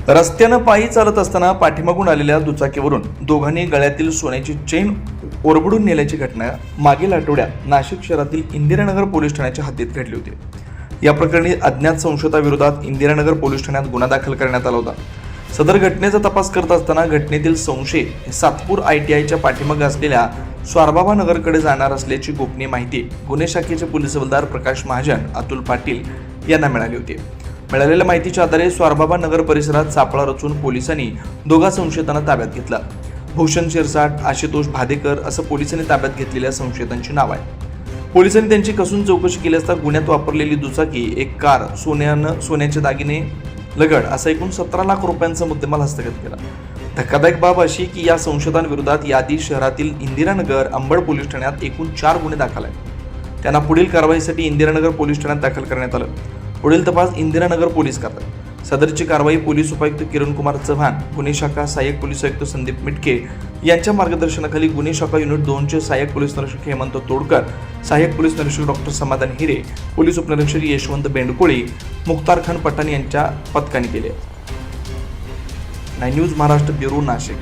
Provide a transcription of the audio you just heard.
रस्त्यानं पायी चालत असताना पाठीमागून आलेल्या दुचाकीवरून दोघांनी गळ्यातील सोन्याची चेन ओरबडून नेल्याची घटना मागील आठवड्यात नाशिक शहरातील इंदिरानगर पोलीस ठाण्याच्या हद्दीत घडली होती। या प्रकरणी अज्ञात संशयिताविरोधात इंदिरानगर पोलीस ठाण्यात गुन्हा दाखल करण्यात आला होता। सदर घटनेचा तपास करत असताना घटनेतील संशयित हे सातपूर ITIच्या पाठीमागे असलेल्या स्वारबाबा नगरकडे जाणार असल्याची गोपनीय माहिती गुन्हे शाखेचे पोलीस हवालदार प्रकाश महाजन, अतुल पाटील यांना मिळाली होती। मिळालेल्या माहितीच्या आधारे स्वारबाबा नगर परिसरात सापळा रचून पोलिसांनी दोघा संशयितांना ताब्यात घेतलं। भूषण शिरसाट, आशुतोष भादेकर असं पोलिसांनी ताब्यात घेतलेल्या संशयितांची नाव आहे। पोलिसांनी त्यांची कसून चौकशी केली असता गुन्ह्यात वापरलेली दुचाकी, एक कार, सोन्याचे दागिने, लगड असा एकूण 17 लाख रुपयांचा मुद्देमाल हस्तगत केला। धक्कादायक बाब अशी की या संशयितांविरोधात यादी शहरातील इंदिरानगर, अंबड पोलीस ठाण्यात एकूण 4 गुन्हे दाखल आहेत। त्यांना पुढील कारवाईसाठी इंदिरानगर पोलीस ठाण्यात दाखल करण्यात आलं। पुढील तपास इंदिरानगर पोलीस करतात। सदरची कारवाई पोलीस उपायुक्त किरण कुमार चव्हाण, गुन्हे शाखा सहाय्यक पोलीस आयुक्त संदीप मिटके यांच्या मार्गदर्शनाखाली गुन्हे शाखा युनिट 2चे सहाय्यक पोलीस निरीक्षक हेमंत तोडकर, सहाय्यक पोलीस निरीक्षक डॉक्टर समाधान हिरे, पोलीस उपनिरीक्षक यशवंत बेंडकोळी, मुख्तार खान पठाण यांच्या पथकाने केले। 9 न्यूज महाराष्ट्र ब्युरो, नाशिक।